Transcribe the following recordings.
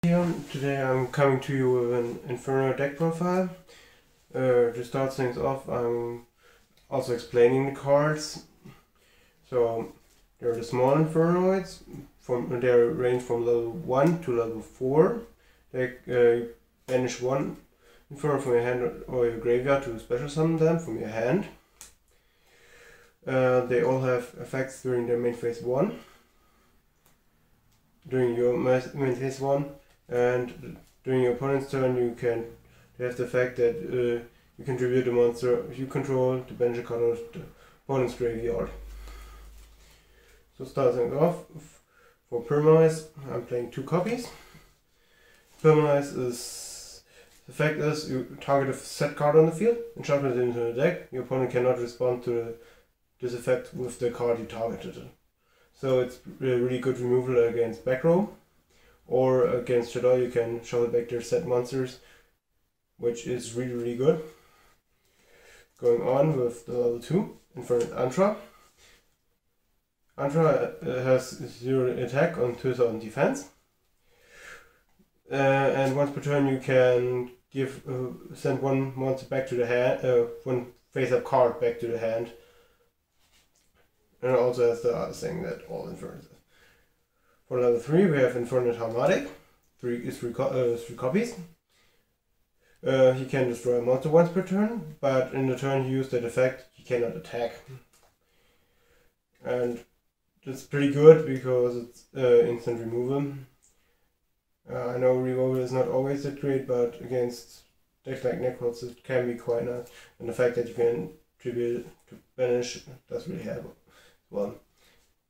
Today I'm coming to you with an Infernoid deck profile. To start things off, I'm also explaining the cards. So there are the small Infernoids. They range from level 1 to level 4. They banish one Inferno from your hand or your graveyard to special summon them from your hand. They all have effects during their main phase 1. During your main phase 1. And during your opponent's turn, they have the effect that you contribute a monster you control to banish a card of the opponent's graveyard. So starting off, for Permanence, I'm playing 2 copies. Permanence is, the effect is you target a set card on the field and shuffle it into the deck. Your opponent cannot respond to this effect with the card you targeted. So it's a really good removal against back row. Or against Shadow, you can shuffle back their set monsters, which is really good. Going on with the level 2, Infernoid Antra. Antra has 0 attack on 2000 defense. And once per turn you can send one monster back to the hand, one face-up card back to the hand. And it also has the other thing that all Infernos have. For level 3 we have Infernoid Harmatic, 3 copies. He can destroy a monster once per turn, but in the turn he used that effect, he cannot attack. And it's pretty good because it's instant removal. I know removal is not always that great, but against decks like Necros it can be quite nice. And the fact that you can tribute it to banish does really help as well.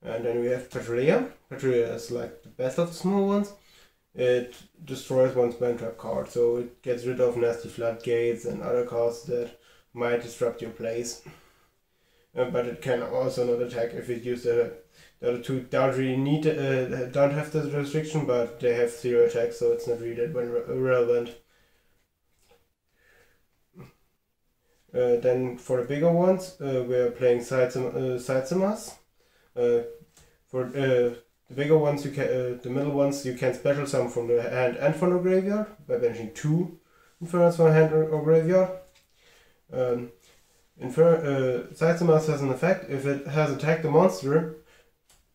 And then we have Patrulia. Patrulia is like the best of the small ones. It destroys one's mana trap card, so it gets rid of nasty floodgates and other cards that might disrupt your plays. But it can also not attack if it uses the other two don't really don't have this restriction, but they have 0 attack, so it's not really that relevant. Then for the bigger ones, we are playing Sidesimmers. For the bigger ones, the middle ones, you can special summon from the hand and from the graveyard by banishing 2 Infernos from hand or graveyard. Sidesimmers has an effect. If it has attacked the monster,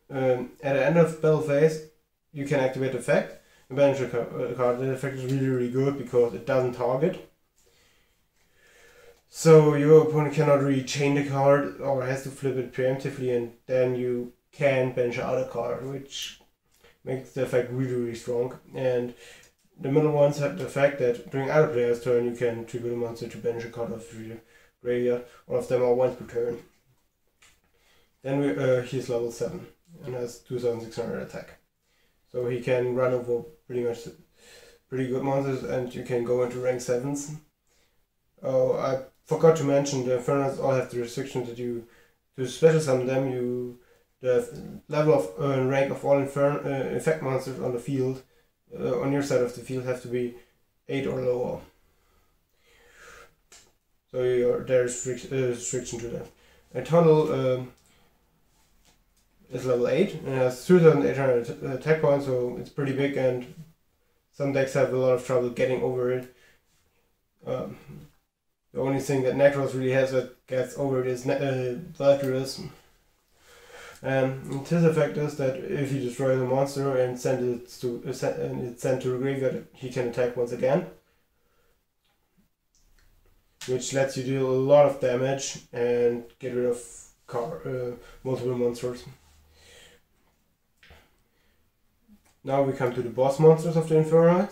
at the end of battle phase, you can activate the effect and banish a card. The effect is really good because it doesn't target. So your opponent cannot really chain the card or has to flip it preemptively, and then you can banish out a card, which makes the effect really strong. And the middle ones have the effect that during other player's turn you can tribute a monster to banish a card of the graveyard. All of them are once per turn. Then he's level 7 and has 2600 attack. So he can run over pretty good monsters, and you can go into rank 7s. Oh, I forgot to mention the Infernos all have the restriction that to special summon them, the level of rank of all effect monsters on the field, on your side of the field, have to be 8 or lower. So there's restriction to that. A total is level 8 and has 2800 attack points, so it's pretty big, and some decks have a lot of trouble getting over it. The only thing that Necros really has that gets over it is Valkyries. His effect is that if you destroy the monster and it's sent to the graveyard, he can attack once again, which lets you deal a lot of damage and get rid of multiple monsters. Now we come to the boss monsters of the Infernoid.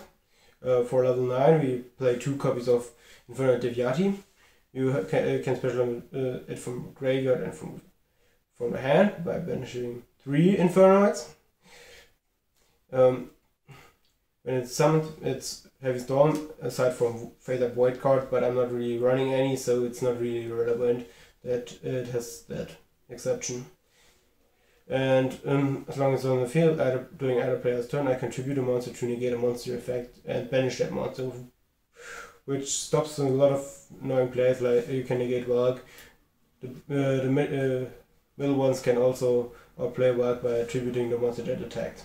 For level 9 we play 2 copies of Infernoid Deviati. You can special it from graveyard and from the hand by banishing 3 Infernoids. When it's summoned, it's Heavy Storm, aside from face-up void card, but I'm not really running any, so it's not really relevant that it has that exception. And as long as it's on the field, during either player's turn, I contribute a monster to negate a monster effect and banish that monster, which stops a lot of annoying plays, like you can negate Valk. The middle ones can also play Valk by attributing the monster that attacked.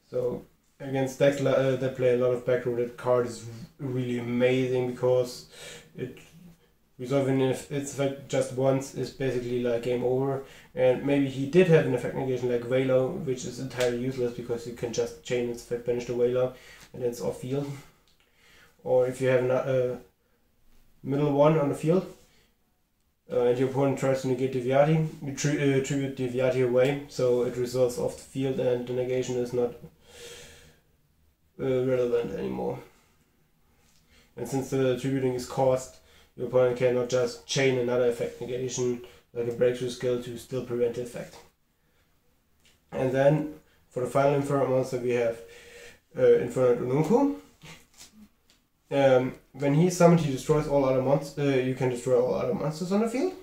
So against decks that play a lot of back row, that card is really amazing because it resolving if its effect just once is basically like game over. And maybe he did have an effect negation like Veiler, which is entirely useless because you can just chain its effect, banish the Veiler, and then it's off field. Or if you have a middle one on the field, and your opponent tries to negate Deviati, you tribute Deviati away, so it resolves off the field and the negation is not relevant anymore. And since the tributing is cost, your opponent cannot just chain another effect negation like a breakthrough skill to still prevent the effect. And then for the final Infernoid monster we have Infernoid Ununku. When he is summoned, he destroys all other monsters. You can destroy all other monsters on the field,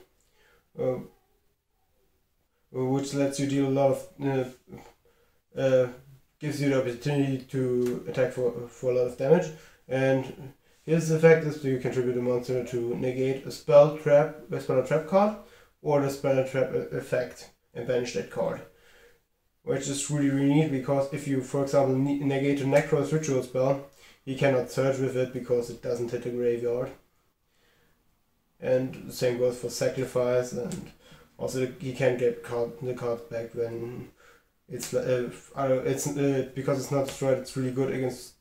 which lets you deal a lot of, gives you the opportunity to attack for a lot of damage. And his effect is to contribute a monster to negate a spell or trap card, or the spell or trap effect, and banish that card. Which is really neat because if you, for example, negate a Necros ritual spell, he cannot search with it because it doesn't hit the graveyard. And the same goes for sacrifice, and also he can get the cards back when it's because it's not destroyed. It's really good against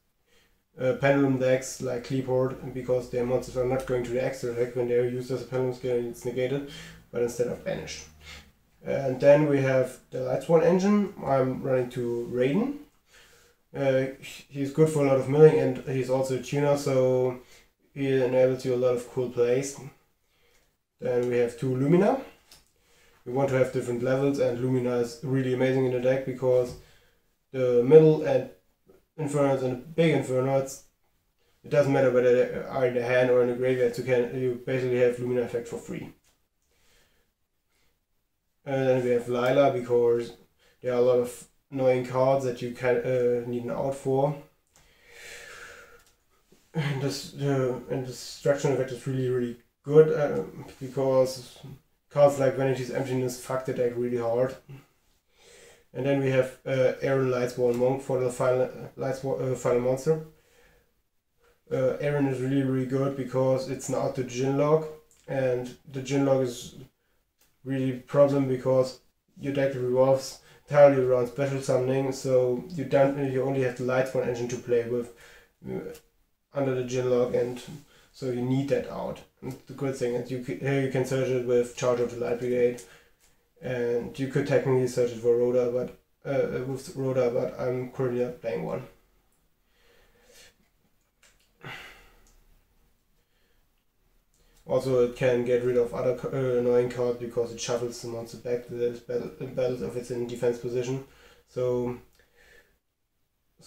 pendulum decks like Kleeport, because their monsters are not going to the extra deck when they're used as a pendulum skill and it's negated, but instead of banished. And then we have the Lightsworn engine. I'm running to Raiden. He's good for a lot of milling, and he's also a tuner, so he enables you a lot of cool plays. Then we have 2 Lumina. We want to have different levels, and Lumina is really amazing in the deck because the middle and Infernoids and the big Infernoids, it doesn't matter whether they are in the hand or in the graveyard, you basically have Lumina effect for free. And then we have Lila, because there are a lot of annoying cards that you can need an out for. And the destruction effect is really good because cards like Vanity's Emptiness fuck the deck really hard. And then we have Aaron Lightsworn Monk for the final monster. Aaron is really good because it's an auto Djinn log, and the Djinn log is really a problem because your deck revolves entirely around special summoning, so you only have the Lightsworn engine to play with under the Djinn log, and so you need that out. And the good thing is you can search it with Charge of the Light Brigade, and you could technically search it for Rhoda, but I'm currently not playing one. Also, it can get rid of other annoying cards because it shuffles the monster back to the battle if it's in defense position. So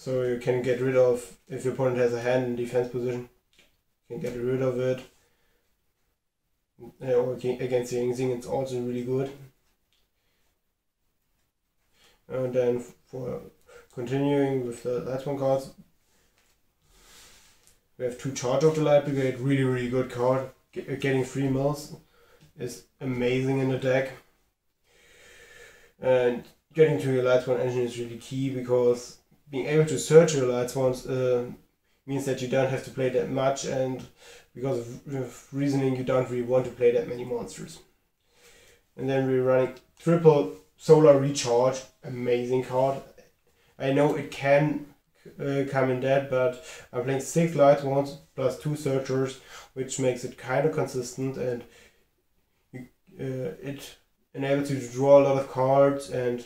you can get rid of, if your opponent has a hand in defense position, you can get rid of it. Or against the Ying it's also really good. And then for continuing with the Lightsworn cards, we have 2 Charge of the Light Brigade, really good card. Getting 3 mills is amazing in the deck. And getting to your Lightsworn engine is really key because being able to search your Lightsworns means that you don't have to play that much, and because of reasoning you don't really want to play that many monsters. And then we're running triple Solar Recharge, amazing card. I know it can come in that, but I'm playing 6 Lightsworns plus 2 Searchers, which makes it kind of consistent, and it enables you to draw a lot of cards and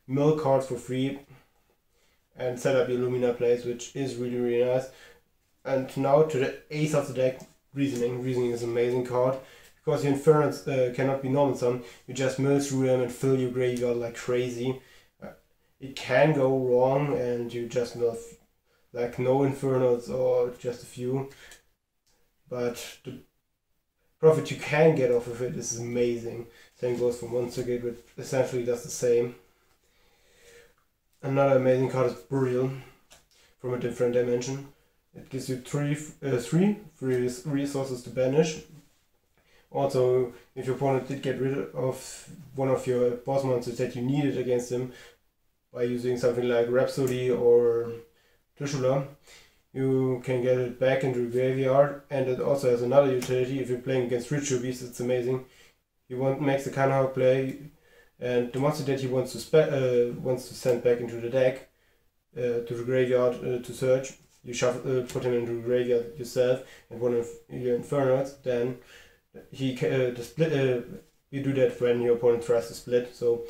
mill cards for free and set up your Lumina plays, which is really nice. And now to the ace of the deck, Reasoning. Reasoning is an amazing card because your Infernoids cannot be normal summoned. You just mill through them and fill your graveyard like crazy. It can go wrong and you just mill like no Infernoids or just a few, but the profit you can get off of it is amazing. Same goes for Monster Gate, which essentially does the same. Another amazing card is Burial from a different dimension. It gives you three resources to banish. Also, if your opponent did get rid of one of your boss monsters that you needed against him by using something like Rhapsody or Trishula, you can get it back into the graveyard, and it also has another utility. If you're playing against Ritual Beast, it's amazing. He makes the Kanahawk play, and the monster that he wants to send back into the deck, to the graveyard to search, you put him into the graveyard yourself, and one of your Infernoids, then he the split. You do that when your opponent tries to split. So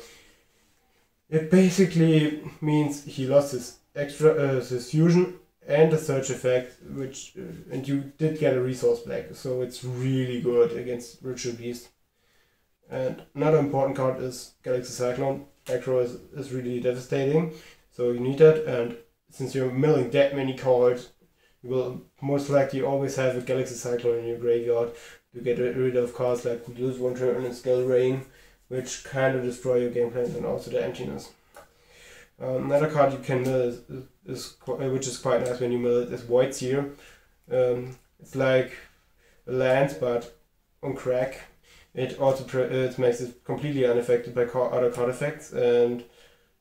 it basically means he lost his his fusion and the search effect, which and you did get a resource back. So it's really good against Ritual Beast. And another important card is Galaxy Cyclone. Aggro is really devastating, so you need that. And since you're milling that many cards, you will most likely always have a Galaxy Cyclone in your graveyard to get rid of cards like Lose One Turn and Skull Rain, which kind of destroy your game plan and also the emptiness. Another card you can mill which is quite nice when you mill it, is Void Seer. It's like a land, but on crack. It also it makes it completely unaffected by other card effects, and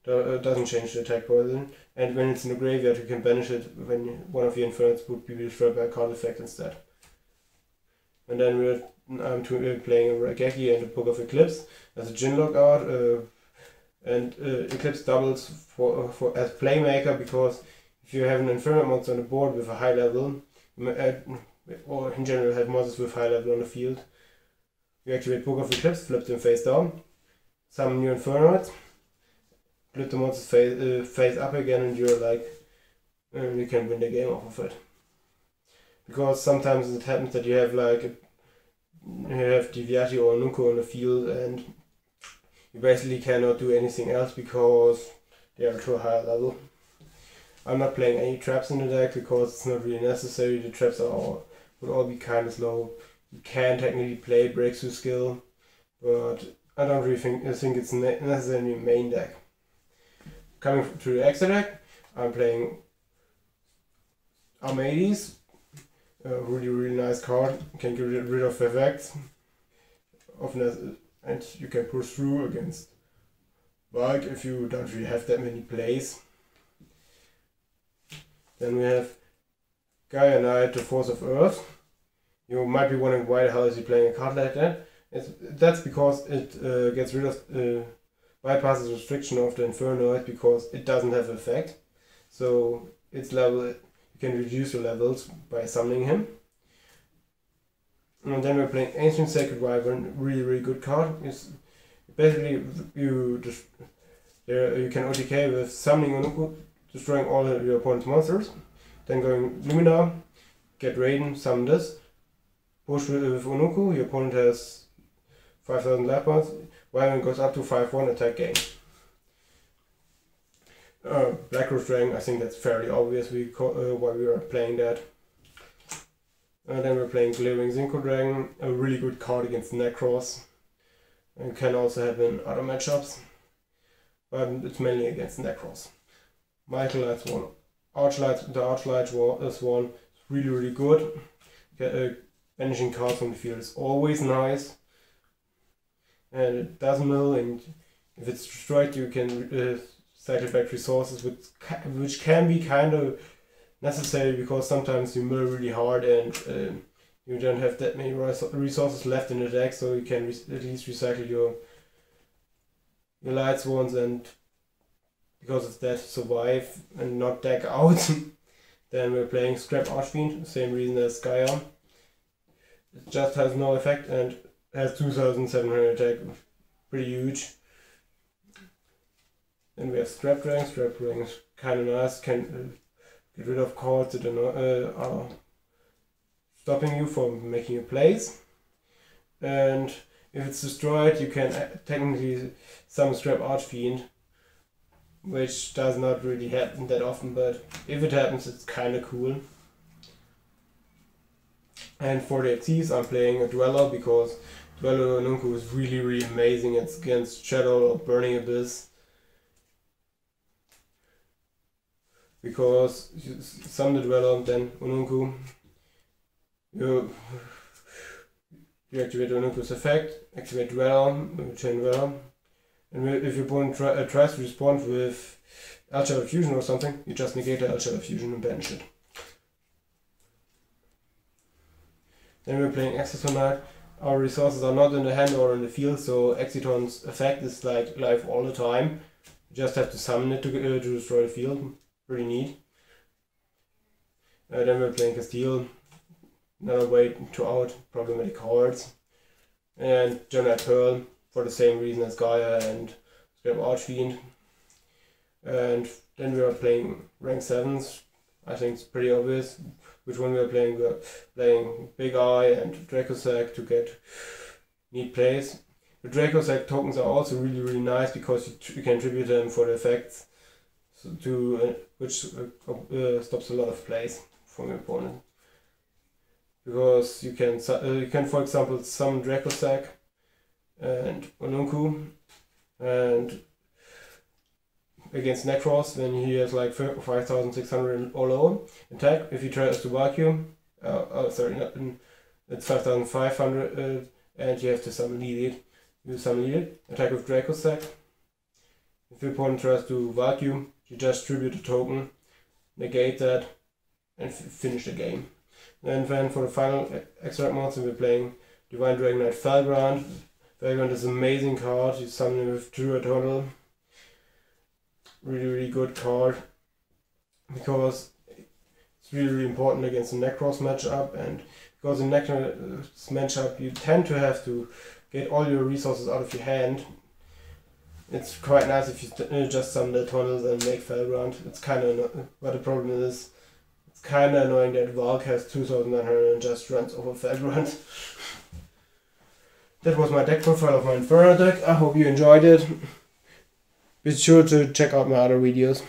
doesn't change the attack position. And when it's in the graveyard, you can banish it when one of your Infernoids would be destroyed by a card effect instead. And then I'm playing a Raigeki and a Book of Eclipse as a Jinlock art, and Eclipse doubles for as playmaker, because if you have an Infernoid monster on the board with a high level, or in general have monsters with high level on the field, you activate Book of Eclipse, flip them face down, summon your Infernoid, flip the monsters face up again, and you're like, you can win the game off of it. Because sometimes it happens that you have Deviati or Nuko on the field, and you basically cannot do anything else because they are to a higher level. I'm not playing any traps in the deck because it's not really necessary. The traps would all be kind of slow. You can technically play Breakthrough Skill, but I don't really think it's necessarily main deck. Coming to the extra deck, I'm playing Armades. A really nice card. You can get rid of effects, and you can push through against Bulk if you don't really have that many plays. Then we have Gaia Knight, the Force of Earth. You might be wondering why the hell is he playing a card like that. That's because it gets rid of bypasses the restriction of the Infernoid, because it doesn't have effect. So its level, you can reduce your levels by summoning him. And then we're playing Ancient Sacred Wyvern, really good card. It's basically you can OTK with summoning Onuku, destroying all your opponent's monsters, then going Lumina, get Raiden, summon this, push with Onuku, your opponent has 5000 life points, Wyvern goes up to 5-1, attack game. Black Rose Dragon, I think that's fairly obvious why we are playing that. And then we're playing Glaring Zinco Dragon, a really good card against Necros, and can also have in other matchups, but it's mainly against Necros. Michael Light's one. The Archlight is one. It's really good. Banishing cards from the field is always nice, and it does mill, and if it's destroyed you can cycle back resources, which can be kind of necessary, because sometimes you mill really hard and you don't have that many resources left in the deck, so you can at least recycle your light swans, and because of that survive and not deck out. Then we're playing Scrap Archfiend, same reason as Gaia. It just has no effect and has 2700 attack, pretty huge. Then we have Scrap Dragon. Scrap Dragon is kind of nice, can get rid of cards that are stopping you from making a plays. And if it's destroyed, you can technically summon Scrap Archfiend, which does not really happen that often, but if it happens, it's kind of cool. And for the XCs, I'm playing a Dweller, because Dweller Onunku is really amazing. It's against Shadow or Burning Abyss, because you summon the Dweller, then Onunku, you activate Onunku's effect, activate Dweller, chain Dweller, and if your opponent tries to respond with Earth-Shadow Fusion or something, you just negate the Earth-Shadow Fusion and banish it. Then we're playing Excitonite. Our resources are not in the hand or in the field, so Exciton's effect is like live all the time. You just have to summon it to destroy the field. Pretty neat. Then we're playing Castile. Another way to out problematic cards. And Jonite Pearl for the same reason as Gaia and Scrap Archfiend. And then we are playing rank 7s. I think it's pretty obvious which one we are playing. We are playing Big Eye and Dracossack to get neat plays. The Dracossack tokens are also really nice because you can tribute them for the effects, so which stops a lot of plays from your opponent. Because you can for example summon Dracossack and Onunku, and against Necros when he has like 5600 or lower attack. If he tries to vacuum, it's 5500 and you have to summon Lead. You summon Lead, attack with Dracossack. If your opponent tries to vacuum, you just tribute a token, negate that, and finish the game. And then for the final extract monster, we're playing Divine Dragonite Felgrand. Felgrand is an amazing card. You summon it with Druid Tunnel. Really good card because it's really important against the Necros matchup, and because in Necros matchup you tend to have to get all your resources out of your hand. It's quite nice if you just summon the tunnels and make Felgrand. It's kind of, but the problem is it's kind of annoying that Valk has 2900 and just runs over Felgrand. That was my deck profile of my Inferno deck. I hope you enjoyed it. Be sure to check out my other videos.